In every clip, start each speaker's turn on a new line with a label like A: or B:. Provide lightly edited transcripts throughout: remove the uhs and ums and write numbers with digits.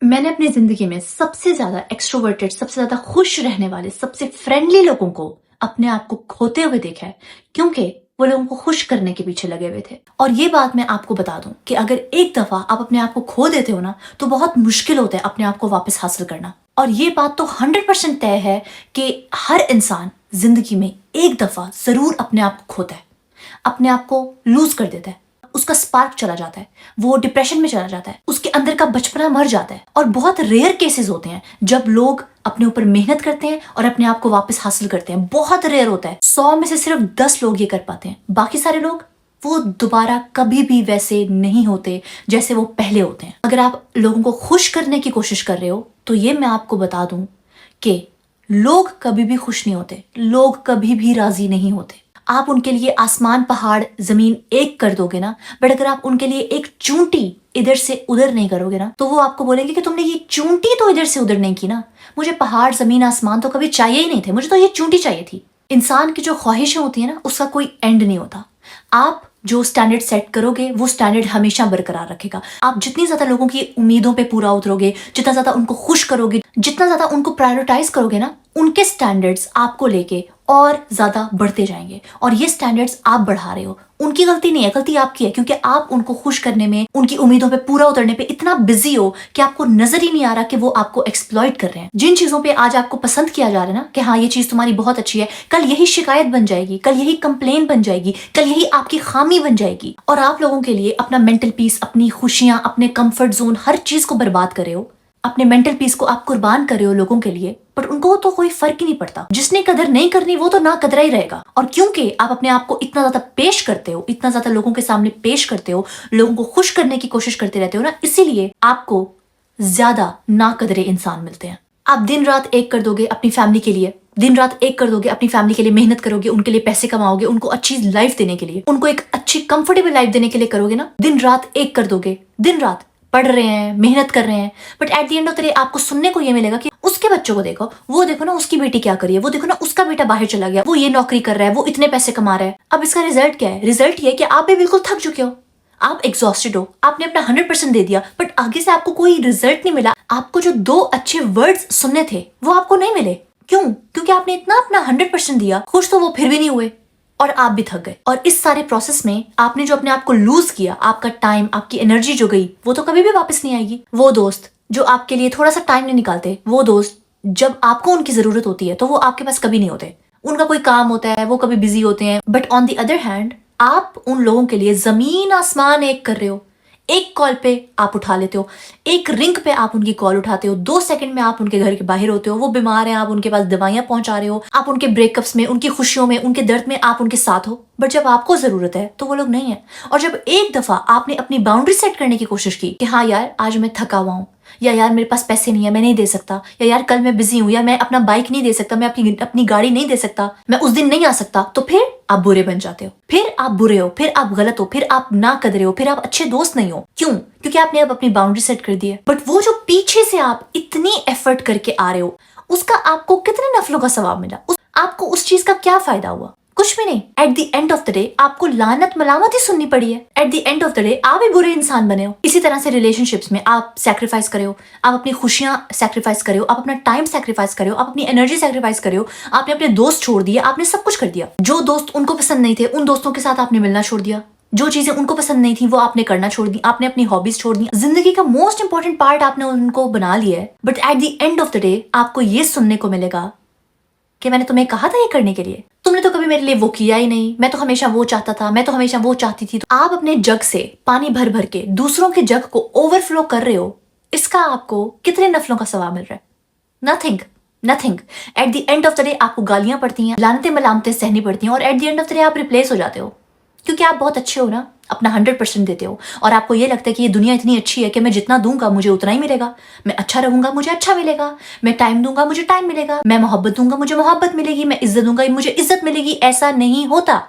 A: मैंने अपनी जिंदगी में सबसे ज्यादा एक्सट्रोवर्टेड, सबसे ज्यादा खुश रहने वाले, सबसे फ्रेंडली लोगों को अपने आप को खोते हुए देखा है, क्योंकि वो लोगों को खुश करने के पीछे लगे हुए थे। और ये बात मैं आपको बता दूं कि अगर एक दफा आप अपने आप को खो देते हो ना, तो बहुत मुश्किल होता है अपने आप को वापस हासिल करना। और ये बात तो 100% तय है कि हर इंसान जिंदगी में एक दफा जरूर अपने आप को खोता है, अपने आप को लूज कर देता है, उसका स्पार्क चला जाता है, वो डिप्रेशन में चला जाता है, उसके अंदर का बचपना मर जाता है। और बहुत रेयर केसेस होते हैं जब लोग अपने ऊपर मेहनत करते हैं और अपने आप को वापस हासिल करते हैं। बहुत रेयर होता है, 100 में से सिर्फ 10 लोग ये कर पाते हैं। बाकी सारे लोग वो दोबारा कभी भी वैसे नहीं होते जैसे वो पहले होते हैं। अगर आप लोगों को खुश करने की कोशिश कर रहे हो तो ये मैं आपको बता दूं कि लोग कभी भी खुश नहीं होते, लोग कभी भी राजी नहीं होते। आप उनके लिए आसमान पहाड़ जमीन एक कर दोगे ना, बट अगर आप उनके लिए एक चूंटी इधर से उधर नहीं करोगे ना, तो वो आपको बोलेंगे कि तुमने ये चूंटी तो इधर से उधर नहीं की ना, मुझे पहाड़ जमीन आसमान तो कभी चाहिए ही नहीं थे, मुझे तो ये चूंटी चाहिए थी। इंसान की जो ख्वाहिशें होती है ना, उसका कोई एंड नहीं होता। आप जो स्टैंडर्ड सेट करोगे वो स्टैंडर्ड हमेशा बरकरार रखेगा। आप जितनी ज्यादा लोगों की उम्मीदों पे पूरा उतरोगे, जितना ज्यादा उनको खुश करोगे, जितना ज्यादा उनको प्रायोरिटाइज करोगे ना, उनके स्टैंडर्ड्स आपको लेके और ज्यादा बढ़ते जाएंगे। और ये स्टैंडर्ड्स आप बढ़ा रहे हो, उनकी गलती नहीं है, गलती आपकी है, क्योंकि आप उनको खुश करने में, उनकी उम्मीदों पे पूरा उतरने पे इतना बिजी हो कि आपको नजर ही नहीं आ रहा कि वो आपको एक्सप्लॉइट कर रहे हैं। जिन चीजों पे आज आपको पसंद किया जा रहा है ना कि हाँ ये चीज तुम्हारी बहुत अच्छी है, कल यही शिकायत बन जाएगी, कल यही कंप्लेन बन जाएगी, कल यही आपकी खामी बन जाएगी। और आप लोगों के लिए अपना मेंटल पीस, अपनी खुशियां, अपने कंफर्ट जोन, हर चीज को बर्बाद कर रहे हो। अपने मेंटल पीस को आप कुर्बान कर रहे हो लोगों के लिए, पर उनको तो कोई फर्क ही नहीं पड़ता। जिसने कदर नहीं करनी वो तो ना कदरा ही रहेगा। और क्योंकि आप अपने आप को इतना ज्यादा पेश करते हो, इतना ज्यादा लोगों के सामने पेश करते हो, लोगों को खुश करने की कोशिश करते रहते हो ना, इसीलिए आपको ज्यादा ना कदरे इंसान मिलते हैं। आप दिन रात एक कर दोगे अपनी फैमिली के लिए, दिन रात एक कर दोगे अपनी फैमिली के लिए, मेहनत करोगे, उनके लिए पैसे कमाओगे, उनको अच्छी लाइफ देने के लिए, उनको एक अच्छी कंफर्टेबल लाइफ देने के लिए करोगे ना, दिन रात एक कर दोगे, दिन रात पढ़ रहे हैं, मेहनत कर रहे हैं, but at the end of the day आपको सुनने को ये मिलेगा कि उसके बच्चों को देखो, वो देखो ना उसकी बेटी क्या करी है, वो देखो ना उसका बेटा बाहर चला गया, वो ये नौकरी कर रहा है, वो इतने पैसे कमा रहा है। अब इसका रिजल्ट क्या है? रिजल्ट ये है कि आप भी बिल्कुल थक चुके हो, आप एग्जॉस्टेड हो, आपने अपना 100% दे दिया, बट आगे से आपको कोई रिजल्ट नहीं मिला। आपको जो 2 अच्छे वर्ड्स सुनने थे वो आपको नहीं मिले। क्यों? क्योंकि आपने इतना अपना 100% दिया, खुश तो वो फिर भी नहीं हुए और आप भी थक गए। और इस सारे प्रोसेस में आपने जो अपने आप को लूज किया, आपका टाइम, आपकी एनर्जी जो गई, वो तो कभी भी वापस नहीं आएगी। वो दोस्त जो आपके लिए थोड़ा सा टाइम नहीं निकालते, वो दोस्त जब आपको उनकी जरूरत होती है तो वो आपके पास कभी नहीं होते, उनका कोई काम होता है, वो कभी बिजी होते हैं। But on the other hand आप उन लोगों के लिए जमीन आसमान एक कर रहे हो। एक कॉल पे आप उठा लेते हो, एक रिंग पे आप उनकी कॉल उठाते हो, 2 सेकंड में आप उनके घर के बाहर होते हो, वो बीमार हैं, आप उनके पास दवाइयां पहुंचा रहे हो, आप उनके ब्रेकअप्स में, उनकी खुशियों में, उनके दर्द में आप उनके साथ हो। बट जब आपको जरूरत है तो वो लोग नहीं है। और जब एक दफा आपने अपनी बाउंड्री सेट करने की कोशिश की कि हाँ यार आज मैं थका हुआ हूँ, या यार मेरे पास पैसे नहीं है मैं नहीं दे सकता, या यार कल मैं बिजी हूँ, या मैं अपना बाइक नहीं दे सकता, मैं अपनी गाड़ी नहीं दे सकता, मैं उस दिन नहीं आ सकता, तो फिर आप बुरे बन जाते हो, फिर आप बुरे हो, फिर आप गलत हो, फिर आप ना कदरे हो, फिर आप अच्छे दोस्त नहीं हो। क्यों? क्योंकि आपने अब अपनी बाउंड्री सेट कर दी है। बट वो जो पीछे से आप इतनी एफर्ट करके आ रहे हो, उसका आपको कितने नफलों का सवाब मिला? आपको उस चीज का क्या फायदा हुआ? कुछ भी नहीं। At the end of the day आपको लानत मलामत ही सुननी पड़ी है। At the end of the day आप ही बुरे इंसान बने हो। इसी तरह से रिलेशनशिप्स में आप सैक्रिफाइस करे हो, आप अपनी खुशियां सैक्रिफाइस करे हो, आप अपना टाइम सैक्रिफाइस करे हो, आप अपनी एनर्जी सैक्रिफाइस करे हो, आपने अपने दोस्त छोड़ दिए, आपने सब कुछ कर दिया। जो दोस्त उनको पसंद नहीं थे, उन दोस्तों के साथ आपने मिलना छोड़ दिया, जो चीजें उनको पसंद नहीं थी वो आपने करना छोड़ दी, आपने अपनी हॉबीज छोड़ दी, जिंदगी का मोस्ट इंपॉर्टेंट पार्ट आपने उनको बना लिया है। But at the end of the day आपको ये सुनने को मिलेगा कि मैंने तुम्हें कहा था ये करने के लिए, तुमने तो कभी मेरे लिए वो किया ही नहीं, मैं तो हमेशा वो चाहता था, मैं तो हमेशा वो चाहती थी। तो आप अपने जग से पानी भर भर के दूसरों के जग को ओवरफ्लो कर रहे हो, इसका आपको कितने नफलों का सवाब मिल रहा है? Nothing, nothing. At the end of the day आपको गालियां पड़ती हैं, लानतें मलामतें सहनी पड़ती हैं, और at the end of the day आप रिप्लेस हो जाते हो, क्योंकि आप बहुत अच्छे हो ना, अपना 100% देते हो, और आपको ये लगता है कि ये दुनिया इतनी अच्छी है कि मैं जितना दूंगा मुझे उतना ही मिलेगा, मैं अच्छा रहूंगा मुझे अच्छा मिलेगा, मैं टाइम दूंगा मुझे टाइम मिलेगा, मैं मोहब्बत दूंगा मुझे मोहब्बत मिलेगी, मैं इज्जत दूंगा मुझे इज्जत मिलेगी। ऐसा नहीं होता।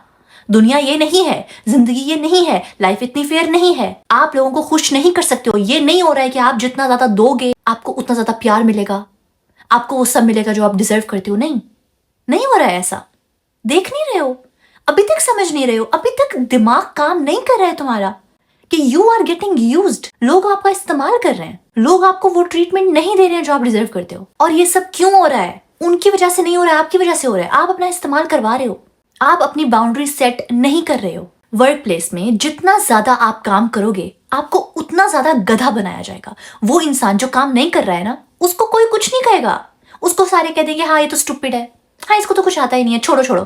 A: दुनिया ये नहीं है, जिंदगी ये नहीं है, लाइफ इतनी फेयर नहीं है। आप लोगों को खुश नहीं कर सकते हो। ये नहीं हो रहा है कि आप जितना ज्यादा दोगे आपको उतना ज्यादा प्यार मिलेगा, आपको वो सब मिलेगा जो आप डिजर्व करते हो। नहीं, नहीं हो रहा है ऐसा। देख नहीं रहे हो, अभी तक समझ नहीं रहे हो, अभी तक दिमाग काम नहीं कर रहा है तुम्हारा कि यू आर गेटिंग यूज्ड। लोग आपका इस्तेमाल कर रहे हैं, लोग आपको वो ट्रीटमेंट नहीं दे रहे हैं जो आप डिजर्व करते हो। और ये सब क्यों हो रहा है? उनकी वजह से नहीं हो रहा है, आपकी वजह से हो रहा है। आप अपना इस्तेमाल करवा रहे हो, आप अपनी बाउंड्री सेट नहीं कर रहे हो। वर्क प्लेस में जितना ज्यादा आप काम करोगे, आपको उतना ज्यादा गधा बनाया जाएगा। वो इंसान जो काम नहीं कर रहा है ना, उसको कोई कुछ नहीं कहेगा। उसको सारे कह देंगे हाँ ये तो स्टूपिड है, हाँ इसको तो कुछ आता ही नहीं है, छोड़ो छोड़ो।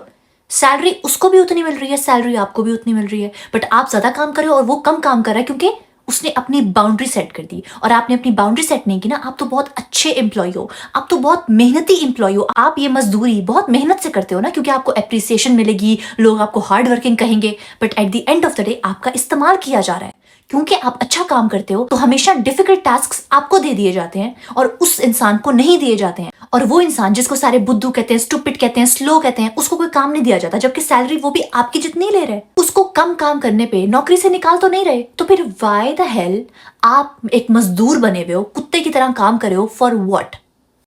A: सैलरी उसको भी उतनी मिल रही है, सैलरी आपको भी उतनी मिल रही है, बट आप ज्यादा काम कर रहे हो और वो कम काम कर रहा है क्योंकि उसने अपनी बाउंड्री सेट कर दी। और आपने अपनी बाउंड्री सेट नहीं की ना, आप तो बहुत अच्छे एम्प्लॉय हो, आप तो बहुत मेहनती एम्प्लॉय हो। आप ये मजदूरी बहुत मेहनत से करते हो ना, क्योंकि आपको एप्रिसिएशन मिलेगी, लोग आपको हार्ड वर्किंग कहेंगे। But at the end of the day आपका इस्तेमाल किया जा रहा है। क्योंकि आप अच्छा काम करते हो तो हमेशा डिफिकल्ट टास्क्स आपको दे दिए जाते हैं और उस इंसान को नहीं दिए जाते हैं। और वो इंसान जिसको सारे बुद्धू कहते हैं, स्टूपिड कहते हैं, स्लो कहते हैं, उसको कोई काम नहीं दिया जाता, जबकि सैलरी वो भी आपकी जितनी ले रहे हैं। उसको कम काम करने पे नौकरी से निकाल तो नहीं रहे, तो फिर व्हाई द हेल आप एक मजदूर बने हुए हो, कुत्ते की तरह काम कर रहे हो, for what?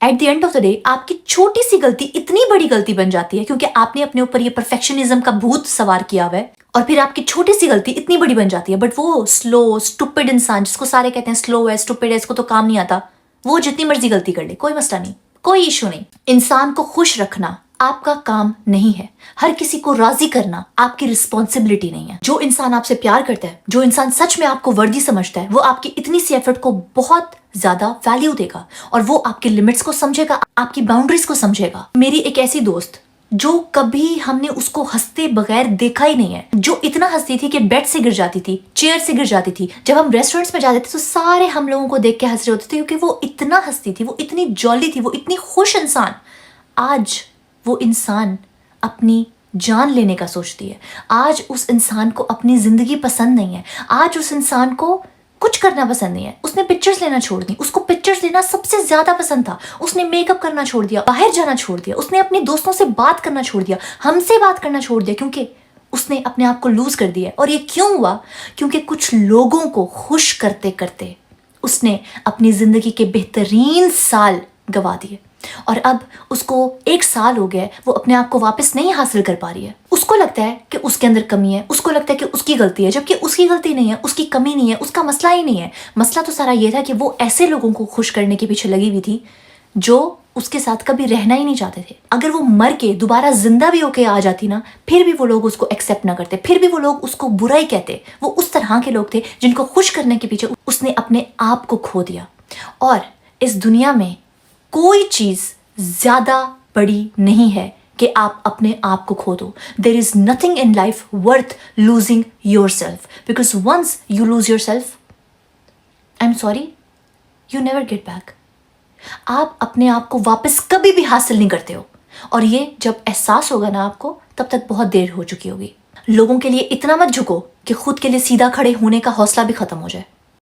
A: At the end of the day आपकी छोटी सी गलती इतनी बड़ी गलती बन जाती है क्योंकि आपने अपने ऊपर ये परफेक्शनिज्म का भूत सवार किया हुआ है। और फिर आपकी छोटी सी गलती इतनी बड़ी बन जाती है। बट वो स्लो स्टूपिड इंसान जिसको सारे कहते हैं स्लो है, स्टूपिड है, इसको तो काम नहीं आता, वो जितनी मर्जी गलती कर ले, कोई मसला नहीं, कोई इशू नहीं। इंसान को खुश रखना आपका काम नहीं है। हर किसी को राजी करना आपकी रिस्पॉन्सिबिलिटी नहीं है। जो इंसान आपसे प्यार करता है, जो इंसान सच में आपको वर्दी समझता है, वो आपकी इतनी सी एफर्ट को बहुत ज्यादा वैल्यू देगा और वो आपके लिमिट्स को समझेगा, आपकी बाउंड्रीज को समझेगा। मेरी एक ऐसी दोस्त जो कभी हमने उसको हंसते बगैर देखा ही नहीं है, जो इतना हंसती थी कि बेड से गिर जाती थी, चेयर से गिर जाती थी। जब हम रेस्टोरेंट्स में जाते थे तो सारे हम लोगों को देख के हंस रहे होते थे क्योंकि वो इतना हंसती थी, वो इतनी जॉली थी, वो इतनी खुश इंसान। आज वो इंसान अपनी जान लेने का सोचती है। आज उस इंसान को अपनी जिंदगी पसंद नहीं है। आज उस इंसान को कुछ करना पसंद नहीं है। उसने पिक्चर्स लेना छोड़ दी, उसको पिक्चर्स लेना सबसे ज्यादा पसंद था। उसने मेकअप करना छोड़ दिया, बाहर जाना छोड़ दिया, उसने अपने दोस्तों से बात करना छोड़ दिया, हमसे बात करना छोड़ दिया, क्योंकि उसने अपने आप को लूज कर दिया। और ये क्यों हुआ? क्योंकि कुछ लोगों को खुश करते करते उसने अपनी जिंदगी के बेहतरीन साल गवा दिए। और अब उसको 1 साल हो गया, वो अपने आप को वापस नहीं हासिल कर पा रही है। उसको लगता है कि उसके अंदर कमी है, उसको लगता है कि उसकी गलती है, जबकि उसकी गलती नहीं है, उसकी कमी नहीं है, उसका मसला ही नहीं है। मसला तो सारा ये था कि वो ऐसे लोगों को खुश करने के पीछे लगी हुई थी जो उसके साथ कभी रहना ही नहीं चाहते थे। अगर वो मर के दोबारा जिंदा भी होके आ जाती ना, फिर भी वो लोग उसको एक्सेप्ट ना करते, फिर भी वो लोग उसको बुरा ही कहते। वो उस तरह के लोग थे जिनको खुश करने के पीछे उसने अपने आप को खो दिया। और इस दुनिया में कोई चीज ज्यादा बड़ी नहीं है कि आप अपने आप को खो दो। There is nothing in life worth losing yourself, because once you lose yourself, I am sorry, you never get back. आप अपने आप को वापस कभी भी हासिल नहीं करते हो। और ये जब एहसास होगा ना आपको, तब तक बहुत देर हो चुकी होगी। लोगों के लिए इतना मत झुको कि खुद के लिए सीधा खड़े होने का हौसला भी खत्म हो जाए।